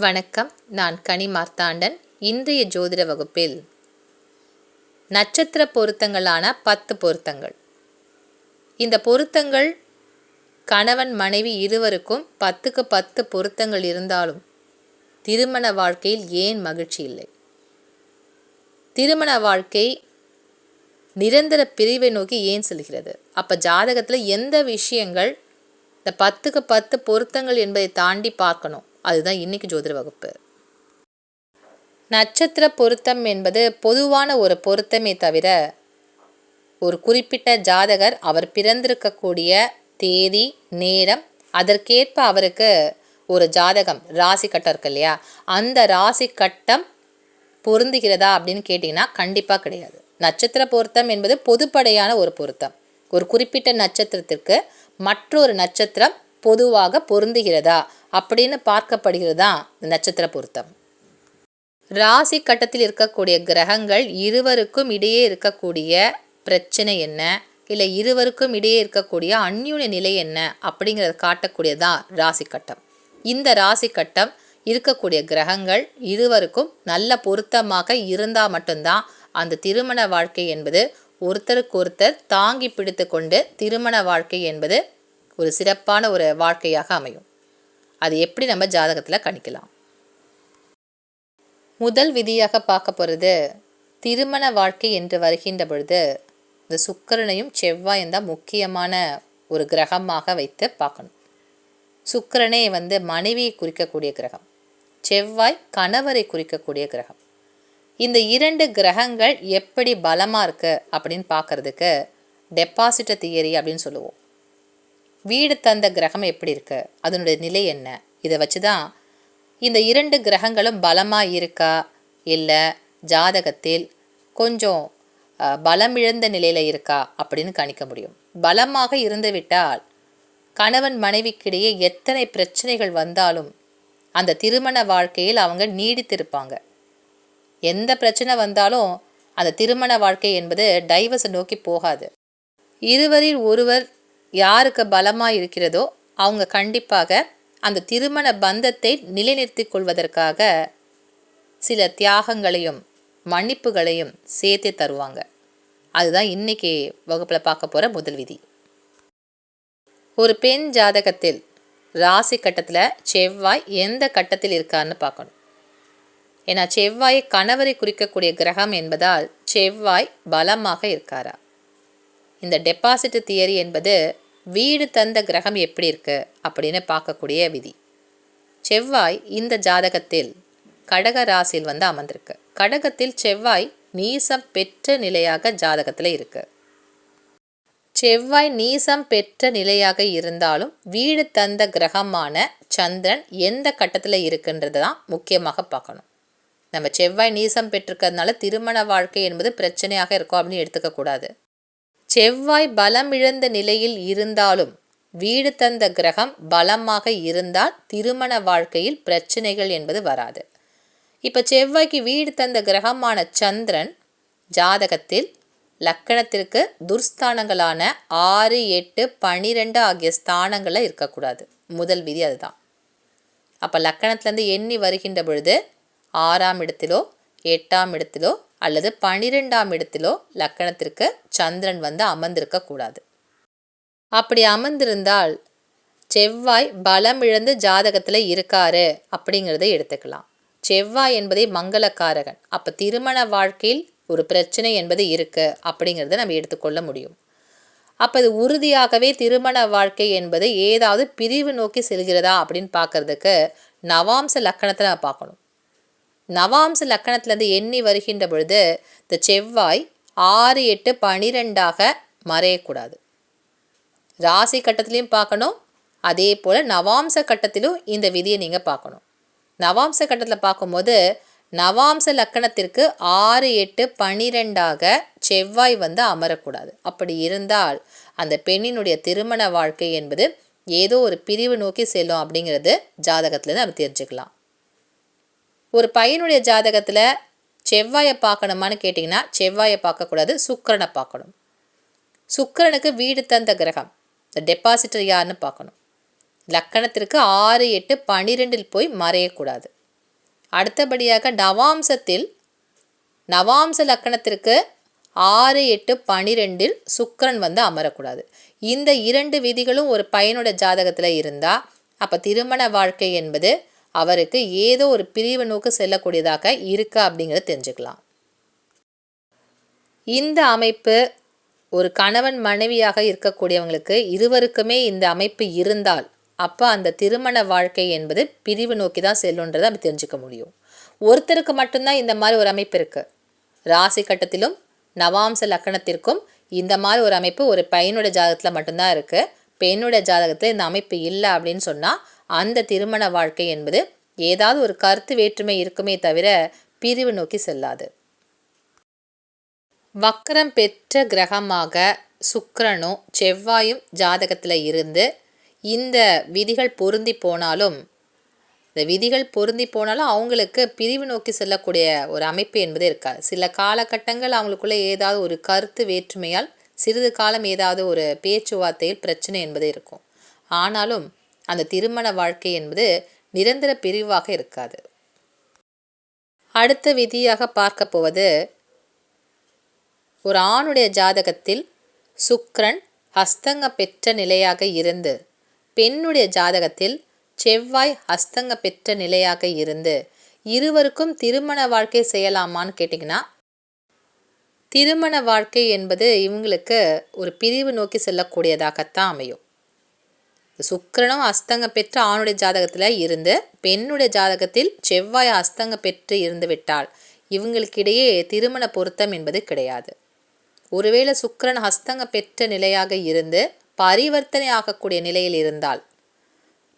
வணக்கம். நான் கனி மார்த்தாண்டன். இன்றைய ஜோதிட வகுப்பில் நட்சத்திர பொருத்தங்களான 10 பொருத்தங்கள். இந்த பொருத்தங்கள் கணவன் மனைவி இருவருக்கும் 10க்கு 10 பொருத்தங்கள் இருந்தாலும் திருமண வாழ்க்கையில் ஏன் மகிழ்ச்சி இல்லை? திருமண வாழ்க்கை நிரந்தர பிரிவை நோக்கி ஏன் செல்கிறது? அப்போ ஜாதகத்தில் எந்த விஷயங்கள் இந்த 10க்கு 10 பொருத்தங்கள் என்பதை தாண்டி பார்க்கணும்? அதுதான் இன்னைக்கு ஜோதிட வகுப்பு. நட்சத்திர பொருத்தம் என்பது பொதுவான ஒரு பொருத்தமே தவிர, ஒரு குறிப்பிட்ட ஜாதகர் அவர் பிறந்திருக்கக்கூடிய தேதி நேரம் அதற்கேற்ப அவருக்கு ஒரு ஜாதகம் ராசி கட்டம் இருக்கு இல்லையா, அந்த ராசி கட்டம் பொருந்துகிறதா அப்படின்னு கேட்டிங்கன்னா கண்டிப்பாக கிடையாது. நட்சத்திர பொருத்தம் என்பது பொதுப்படையான ஒரு பொருத்தம். ஒரு குறிப்பிட்ட நட்சத்திரத்திற்கு மற்றொரு நட்சத்திரம் பொதுவாக பொருந்துகிறதா அப்படின்னு பார்க்கப்படுகிறது தான் நட்சத்திர பொருத்தம். ராசி கட்டத்தில் இருக்கக்கூடிய கிரகங்கள் இருவருக்கும் இடையே இருக்கக்கூடிய பிரச்சனை என்ன, இல்லை இருவருக்கும் இடையே இருக்கக்கூடிய அந்யூன நிலை என்ன அப்படிங்கிறத காட்டக்கூடியதான் ராசி கட்டம். இந்த ராசி கட்டம் இருக்கக்கூடிய கிரகங்கள் இருவருக்கும் நல்ல பொருத்தமாக இருந்தால் மட்டும்தான் அந்த திருமண வாழ்க்கை என்பது ஒருத்தருக்கொருத்தர் தாங்கி பிடித்து கொண்டு திருமண வாழ்க்கை என்பது ஒரு சிறப்பான ஒரு வாழ்க்கையாக அமையும். அது எப்படி நம்ம ஜாதகத்தில் கணிக்கலாம்? முதல் விதியாக பார்க்க போகிறது, திருமண வாழ்க்கை என்று வருகின்ற பொழுது இந்த சுக்கிரனையும் செவ்வாயும் தான் முக்கியமான ஒரு கிரகமாக வைத்து பார்க்கணும். சுக்கிரனே மனைவியை குறிக்கக்கூடிய கிரகம், செவ்வாய் கணவரை குறிக்கக்கூடிய கிரகம். இந்த இரண்டு கிரகங்கள் எப்படி பலமாக இருக்குது அப்படின்னு பார்க்குறதுக்கு டெபாசிட் தியரி அப்படின்னு சொல்லுவோம். வீடு தந்த கிரகம் எப்படி இருக்கு, அதனுடைய நிலை என்ன, இதை வச்சு தான் இந்த இரண்டு கிரகங்களும் பலமாக இருக்கா இல்லை ஜாதகத்தில் கொஞ்சம் பலமிழந்த நிலையில் இருக்கா அப்படின்னு கணிக்க முடியும். பலமாக இருந்துவிட்டால் கணவன் மனைவிக்கிடையே எத்தனை பிரச்சனைகள் வந்தாலும் அந்த திருமண வாழ்க்கையில் அவங்க நீடித்திருப்பாங்க. எந்த பிரச்சனை வந்தாலும் அந்த திருமண வாழ்க்கை என்பது டைவர்ஸை நோக்கி போகாது. இருவரில் ஒருவர் யாருக்கு பலமாக இருக்கிறதோ அவங்க கண்டிப்பாக அந்த திருமண பந்தத்தை நிலைநிறுத்தி கொள்வதற்காக சில தியாகங்களையும் மன்னிப்புகளையும் சேர்த்து தருவாங்க. அதுதான் இன்னைக்கு வகுப்பில் பார்க்க போகிற முதல் விதி. ஒரு பெண் ஜாதகத்தில் ராசி கட்டத்தில் செவ்வாய் எந்த கட்டத்தில் இருக்காருன்னு பார்க்கணும். ஏன்னா செவ்வாய் கணவரை குறிக்கக்கூடிய கிரகம் என்பதால் செவ்வாய் பலமாக இருக்காரா? இந்த டெபாசிட் தியரி என்பது வீடு தந்த கிரகம் எப்படி இருக்கு அப்படின்னு பார்க்கக்கூடிய விதி. செவ்வாய் இந்த ஜாதகத்தில் கடக ராசியில் அமர்ந்திருக்கு. கடகத்தில் செவ்வாய் நீசம் பெற்ற நிலையாக ஜாதகத்தில் இருக்கு. செவ்வாய் நீசம் பெற்ற நிலையாக இருந்தாலும் வீடு தந்த கிரகமான சந்திரன் எந்த கட்டத்தில் இருக்குன்றது தான் முக்கியமாக பார்க்கணும். நம்ம செவ்வாய் நீசம் பெற்றிருக்கிறதுனால திருமண வாழ்க்கை என்பது பிரச்சனையாக இருக்கும் அப்படின்னு எடுத்துக்கக்கூடாது. செவ்வாய் பலமிழந்த நிலையில் இருந்தாலும் வீடு தந்த கிரகம் பலமாக இருந்தால் திருமண வாழ்க்கையில் பிரச்சனைகள் என்பது வராது. இப்போ செவ்வாய்க்கு வீடு தந்த கிரகமான சந்திரன் ஜாதகத்தில் லக்கணத்திற்கு துர்ஸ்தானங்களான 6, 8, 12 ஆகிய ஸ்தானங்களில் இருக்கக்கூடாது. முதல் விதி அதுதான். அப்போ லக்கணத்திலேருந்து எண்ணி வருகின்ற பொழுது 6ஆம் இடத்திலோ 8ஆம் இடத்திலோ அல்லது 12ஆம் இடத்திலோ லக்கணத்திற்கு சந்திரன் அமர்ந்திருக்கக்கூடாது. அப்படி அமர்ந்திருந்தால் செவ்வாய் பலம் இழந்து ஜாதகத்தில் இருக்காரு அப்படிங்கிறத எடுத்துக்கலாம். செவ்வாய் என்பதை மங்களக்காரகன். அப்போ திருமண வாழ்க்கையில் ஒரு பிரச்சனை என்பது இருக்கு அப்படிங்கிறத நம்ம எடுத்துக்கொள்ள முடியும். அப்போ இது உறுதியாகவே திருமண வாழ்க்கை என்பது ஏதாவது பிரிவு நோக்கி செல்கிறதா அப்படின்னு பார்க்கறதுக்கு நவாம்ச லக்கணத்தை நம்ம பார்க்கணும். நவாம்ச லக்கணத்திலேருந்து எண்ணி வருகின்ற பொழுது இந்த செவ்வாய் 6, 8, 12ஆக மறையக்கூடாது. ராசி கட்டத்திலையும் பார்க்கணும், அதே போல் நவாம்ச கட்டத்திலும் இந்த விதியை நீங்கள் பார்க்கணும். நவாம்ச கட்டத்தில் பார்க்கும்போது நவாம்ச லக்கணத்திற்கு 6, 8, 12ஆக செவ்வாய் அமரக்கூடாது. அப்படி இருந்தால் அந்த பெண்ணினுடைய திருமண வாழ்க்கை என்பது ஏதோ ஒரு பிரிவு நோக்கி செல்லும் அப்படிங்கிறது ஜாதகத்துலேருந்து நம்ம தெரிஞ்சுக்கலாம். ஒரு பையனுடைய ஜாதகத்தில் செவ்வாயை பார்க்கணுமான்னு கேட்டிங்கன்னா செவ்வாயை பார்க்கக்கூடாது, சுக்கிரனை பார்க்கணும். சுக்கிரனுக்கு வீடு தந்த கிரகம் இந்த டெபாசிட்டர் யாருன்னு பார்க்கணும். லக்கணத்திற்கு 6, 8, 12 போய் மறையக்கூடாது. அடுத்தபடியாக நவாம்ச லக்கணத்திற்கு 6, 8, 12 சுக்கிரன் அமரக்கூடாது. இந்த 2 விதிகளும் ஒரு பையனோட ஜாதகத்தில் இருந்தால் அப்போ திருமண வாழ்க்கை என்பது அவருக்கு ஏதோ ஒரு பிரிவு நோக்கு செல்லக்கூடியதாக இருக்கா அப்படிங்கிறத தெரிஞ்சுக்கலாம். இந்த அமைப்பு ஒரு கணவன் மனைவியாக இருக்கக்கூடியவங்களுக்கு இருவருக்குமே இந்த அமைப்பு இருந்தால் அப்போ அந்த திருமண வாழ்க்கை என்பது பிரிவு நோக்கி தான் செல்லுன்றதை அப்படி தெரிஞ்சுக்க முடியும். ஒருத்தருக்கு மட்டும்தான் இந்த மாதிரி ஒரு அமைப்பு இருக்குது. ராசி கட்டத்திலும் நவாம்ச லக்கணத்திற்கும் இந்த மாதிரி ஒரு அமைப்பு ஒரு பையனோட ஜாதகத்தில் மட்டும்தான் இருக்குது. பெண்ணோட ஜாதகத்தில் இந்த அமைப்பு இல்லை அப்படின்னு சொன்னால் அந்த திருமண வாழ்க்கை என்பது ஏதாவது ஒரு கருத்து வேற்றுமை இருக்குமே தவிர பிரிவு நோக்கி செல்லாது. வக்ரம் பெற்ற கிரகமாக சுக்கிரனும் செவ்வாயும் ஜாதகத்தில் இருந்து இந்த விதிகள் பொருந்தி போனாலும் அவங்களுக்கு பிரிவு நோக்கி செல்லக்கூடிய ஒரு அமைப்பு என்பது இருக்காது. சில காலகட்டங்கள் அவங்களுக்குள்ள ஏதாவது ஒரு கருத்து வேற்றுமையால் சிறிது காலம் ஏதாவது ஒரு பேச்சுவார்த்தையில் பிரச்சனை என்பது இருக்கும். ஆனாலும் அந்த திருமண வாழ்க்கை என்பது நிரந்தர பிரிவாக இருக்காது. அடுத்த விதியாக பார்க்க போவது, ஒரு ஆணுடைய ஜாதகத்தில் சுக்கிரன் ஹஸ்தங்க பெற்ற நிலையாக இருந்து பெண்ணுடைய ஜாதகத்தில் செவ்வாய் ஹஸ்தங்க பெற்ற நிலையாக இருந்து இருவருக்கும் திருமண வாழ்க்கை செய்யலாமான்னு கேட்டிங்கன்னா, திருமண வாழ்க்கை என்பது இவங்களுக்கு ஒரு பிரிவு நோக்கி செல்லக்கூடியதாகத்தான் அமையும். சுக்கிரனும் அஸ்தங்க பெற்ற ஆணுடைய ஜாதகத்தில் இருந்து பெண்ணுடைய ஜாதகத்தில் செவ்வாய் அஸ்தங்க பெற்று இருந்து விட்டால் இவங்களுக்கிடையே திருமண பொருத்தம் என்பது கிடையாது. ஒருவேளை சுக்கிரன் ஹஸ்தங்க பெற்ற நிலையாக இருந்து பரிவர்த்தனை ஆகக்கூடிய நிலையில் இருந்தால்,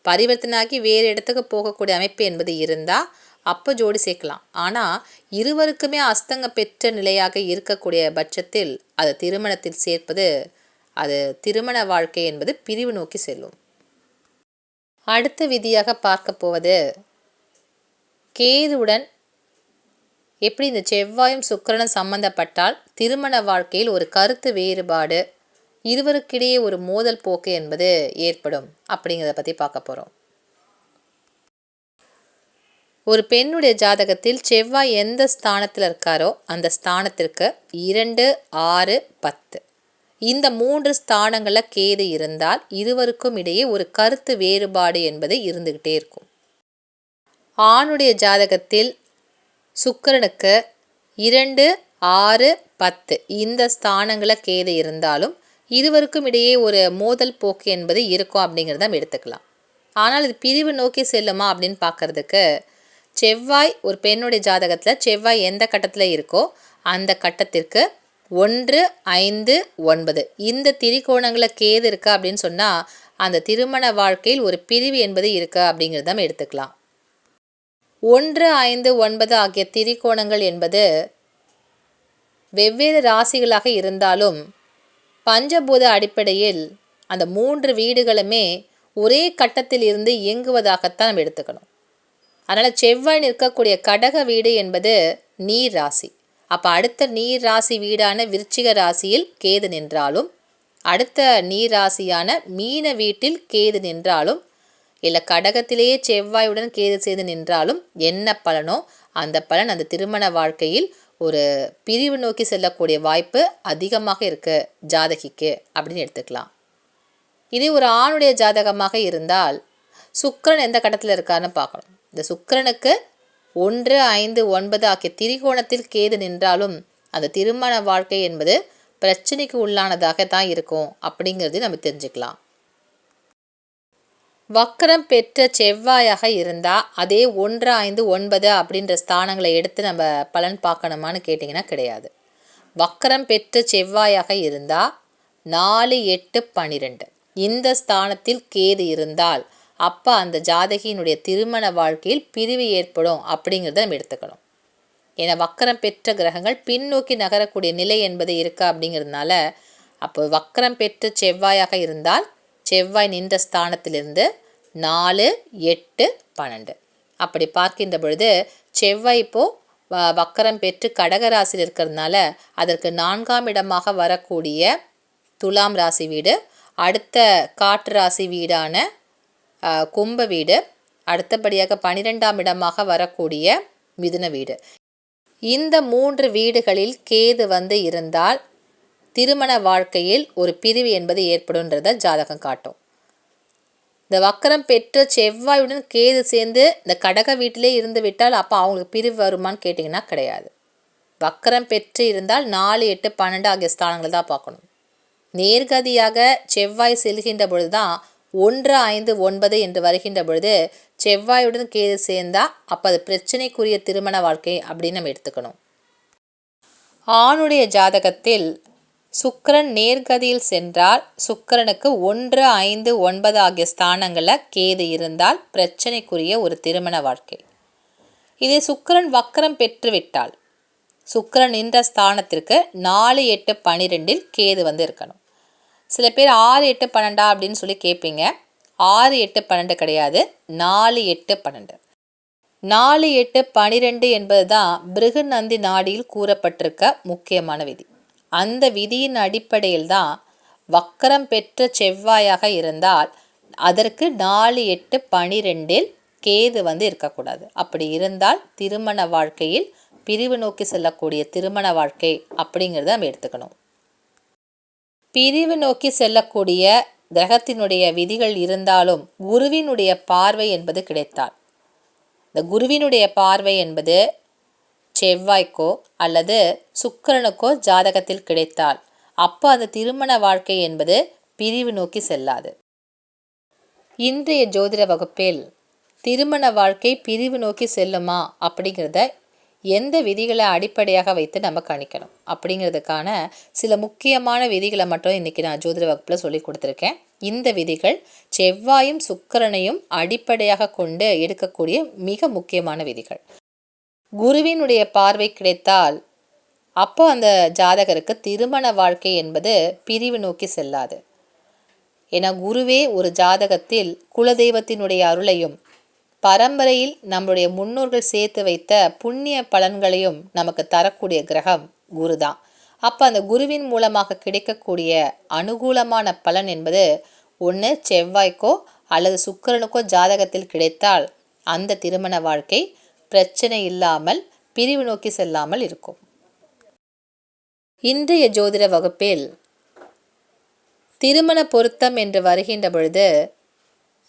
பரிவர்த்தனாகி வேறு இடத்துக்கு போகக்கூடிய அமைப்பு என்பது இருந்தால் அப்போ ஜோடி சேர்க்கலாம். ஆனால் இருவருக்குமே அஸ்தங்க பெற்ற நிலையாக இருக்கக்கூடிய பட்சத்தில் அது திருமணத்தில் சேர்ப்பது அது திருமண வாழ்க்கை என்பது பிரிவு நோக்கி செல்லும். அடுத்த விதியாக பார்க்க போவது, கேதுவுடன் எப்படி இந்த செவ்வாயும் சுக்கிரனும் சம்பந்தப்பட்டால் திருமண வாழ்க்கையில் ஒரு கருத்து வேறுபாடு, இருவருக்கிடையே ஒரு மோதல் போக்கு என்பது ஏற்படும் அப்படிங்கிறத பற்றி பார்க்க போகிறோம். ஒரு பெண்ணுடைய ஜாதகத்தில் செவ்வாய் எந்த ஸ்தானத்தில் இருக்காரோ அந்த ஸ்தானத்திற்கு 2, 6, 10 இந்த 3 ஸ்தானங்களில் கேது இருந்தால் இருவருக்கும் இடையே ஒரு கருத்து வேறுபாடு என்பது இருந்துக்கிட்டே இருக்கும். ஆணுடைய ஜாதகத்தில் சுக்கிரனுக்கு 2, 6, 10 இந்த ஸ்தானங்களில் கேது இருந்தாலும் இருவருக்கும் இடையே ஒரு மோதல் போக்கு என்பது இருக்கும் அப்படிங்கிறத நம்ம எடுத்துக்கலாம். ஆனால் இது பிரிவு நோக்கி செல்லுமா அப்படின்னு பார்க்கறதுக்கு, செவ்வாய் ஒரு பெண்ணுடைய ஜாதகத்தில் செவ்வாய் எந்த கட்டத்தில் இருக்கோ அந்த கட்டத்திற்கு 1, 5, 9 இந்த திரிகோணங்களில் கேது இருக்கா அப்படின்னு சொன்னால் அந்த திருமண வாழ்க்கையில் ஒரு பிரிவு என்பது இருக்கா அப்படிங்கிறத நம்ம எடுத்துக்கலாம். 1, 5, 9 ஆகிய திரிகோணங்கள் என்பது வெவ்வேறு ராசிகளாக இருந்தாலும் பஞ்சபூத அடிப்படையில் அந்த 3 வீடுகளுமே ஒரே கட்டத்தில் இருந்து இயங்குவதாகத்தான் நம்ம எடுத்துக்கணும். அதனால் செவ்வாய் நிற்கக்கூடிய கடக வீடு என்பது நீர் ராசி. அப்போ அடுத்த நீர் ராசி வீடான விருச்சிக ராசியில் கேது நின்றாலும், அடுத்த நீர் ராசியான மீன வீட்டில் கேது நின்றாலும், இல்லை கடகத்திலேயே செவ்வாயுடன் கேது செய்து நின்றாலும் என்ன பலனோ அந்த பலன் அந்த திருமண வாழ்க்கையில் ஒரு பிரிவு நோக்கி செல்லக்கூடிய வாய்ப்பு அதிகமாக இருக்கு ஜாதகிக்கு அப்படின்னு எடுத்துக்கலாம். இதே ஒரு ஆணுடைய ஜாதகமாக இருந்தால் சுக்கிரன் எந்த கட்டத்தில் இருக்காருன்னு பார்க்கணும். இந்த சுக்கிரனுக்கு 1, 5, 9 ஆகிய திரிகோணத்தில் கேது நின்றாலும் அந்த திருமண வாழ்க்கை என்பது பிரச்சனைக்கு உள்ளானதாக தான் இருக்கும் அப்படிங்கிறது நம்ம தெரிஞ்சுக்கலாம். வக்ரம் பெற்ற செவ்வாயாக இருந்தால் அதே 1, 5, 9 அப்படின்ற ஸ்தானங்களை எடுத்து நம்ம பலன் பார்க்கணுமான்னு கேட்டிங்கன்னா கிடையாது. வக்ரம் பெற்ற செவ்வாயாக இருந்தால் 4, 8, 12 இந்த ஸ்தானத்தில் கேது இருந்தால் அப்போ அந்த ஜாதகியினுடைய திருமண வாழ்க்கையில் பிரிவு ஏற்படும் அப்படிங்கிறத நம்ம எடுத்துக்கணும். ஏன்னா வக்ரம் பெற்ற கிரகங்கள் பின்னோக்கி நகரக்கூடிய நிலை என்பது இருக்கா அப்படிங்கிறதுனால அப்போ வக்ரம் பெற்ற செவ்வாயாக இருந்தால் செவ்வாய் நின்ற ஸ்தானத்திலிருந்து 4, 8, 12 அப்படி பார்க்கின்ற பொழுது செவ்வாய் இப்போது வக்ரம் பெற்று கடகராசியில் இருக்கிறதுனால அதற்கு 4ஆம் இடமாக வரக்கூடிய துலாம் ராசி வீடு, அடுத்த காற்று ராசி வீடான கும்ப வீடு, அடுத்தபடியாக 12ஆம் இடமாக வரக்கூடிய மிதுன வீடு. இந்த 3 வீடுகளில் கேது வந்து இருந்தால் திருமண வாழ்க்கையில் ஒரு பிரிவு என்பது ஏற்படும்ன்றத ஜாதகம் காட்டும். இந்த வக்கரம் பெற்ற செவ்வாயுடன் கேது சேர்ந்து இந்த கடக வீட்டிலே இருந்து விட்டால் அப்போ அவங்களுக்கு பிரிவு வருமானு கேட்டிங்கன்னா கிடையாது. வக்கரம் பெற்று இருந்தால் 4, 8, 12 ஆகிய ஸ்தானங்களை தான் பார்க்கணும். நேர்கதியாக செவ்வாய் செல்கின்ற பொழுது தான் 1, 5, 9 என்று வருகின்ற பொழுது செவ்வாயுடன் கேது சேர்ந்தா அப்போ அது பிரச்சனைக்குரிய திருமண வாழ்க்கை அப்படின்னு நம்ம எடுத்துக்கணும். ஆணுடைய ஜாதகத்தில் சுக்கிரன் நேர்கதியில் சென்றால் சுக்கிரனுக்கு 1, 5, 9 ஆகிய ஸ்தானங்களில் கேது இருந்தால் பிரச்சனைக்குரிய ஒரு திருமண வாழ்க்கை. இதே சுக்கிரன் வக்கரம் பெற்றுவிட்டால் சுக்கிரன் நின்ற ஸ்தானத்திற்கு 4, 8, 12 கேது வந்து இருக்கணும். சில பேர் 6, 8, 12 அப்படின்னு சொல்லி கேட்பீங்க. 6, 8, 12 கிடையாது, 4, 8, 12. 4, 8, 12 என்பது தான் பிருகுநந்தி நாடியில் கூறப்பட்டிருக்க முக்கியமான விதி. அந்த விதியின் அடிப்படையில் தான் வக்கரம் பெற்ற செவ்வாயாக இருந்தால் அதற்கு 4, 8, 12 கேது வந்து இருக்கக்கூடாது. அப்படி இருந்தால் திருமண வாழ்க்கையில் பிரிவு நோக்கி செல்லக்கூடிய திருமண வாழ்க்கை அப்படிங்கிறத நம்ம எடுத்துக்கணும். பிரிவு நோக்கி செல்லக்கூடிய கிரகத்தினுடைய விதிகள் இருந்தாலும் குருவினுடைய பார்வை என்பது கிடைத்தால், இந்த குருவினுடைய பார்வை என்பது செவ்வாய்க்கோ அல்லது சுக்கிரனுக்கோ ஜாதகத்தில் கிடைத்தால் அப்போ அந்த திருமண வாழ்க்கை என்பது பிரிவு நோக்கி செல்லாது. இன்றைய ஜோதிட வகுப்பில் திருமண வாழ்க்கை பிரிவு நோக்கி செல்லுமா அப்படிங்கிறத எந்த விதிகளை அடிப்படையாக வைத்து நம்ம கணிக்கணும் அப்படிங்கிறதுக்கான சில முக்கியமான விதிகளை மட்டும் இன்றைக்கி நான் ஜோதிட வகுப்பில் சொல்லி கொடுத்துருக்கேன். இந்த விதிகள் செவ்வாயும் சுக்கிரனையும் அடிப்படையாக கொண்டு எடுக்கக்கூடிய மிக முக்கியமான விதிகள். குருவினுடைய பார்வை கிடைத்தால் அப்போ அந்த ஜாதகருக்கு திருமண வாழ்க்கை என்பது பிரிவு நோக்கி செல்லாது. ஏன்னா குருவே ஒரு ஜாதகத்தில் குலதெய்வத்தினுடைய அருளையும் பரம்பரையில் நம்முடைய முன்னோர்கள் சேர்த்து வைத்த புண்ணிய பலன்களையும் நமக்கு தரக்கூடிய கிரகம் குரு தான். அப்போ அந்த குருவின் மூலமாக கிடைக்கக்கூடிய அனுகூலமான பலன் என்பது ஒன்று செவ்வாய்க்கோ அல்லது சுக்கிரனுக்கோ ஜாதகத்தில் கிடைத்தால் அந்த திருமண வாழ்க்கை பிரச்சனை இல்லாமல் பிரிவு நோக்கி செல்லாமல் இருக்கும். இன்றைய ஜோதிட வகுப்பில் திருமண பொருத்தம் என்று வருகின்ற பொழுது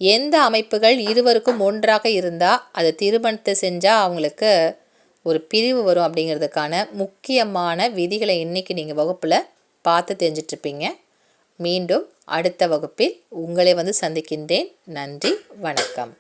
எந்த அமைப்புகள் இருவருக்கும் ஒன்றாக இருந்தால் அது திருமணத்தை செஞ்சால் அவங்களுக்கு ஒரு பிரிவு வரும் அப்படிங்கிறதுக்கான முக்கியமான விதிகளை இன்றைக்கி நீங்கள் வகுப்பில் பார்த்து தெரிஞ்சிட்ருப்பீங்க. மீண்டும் அடுத்த வகுப்பில் உங்களை வந்து சந்திக்கின்றேன். நன்றி, வணக்கம்.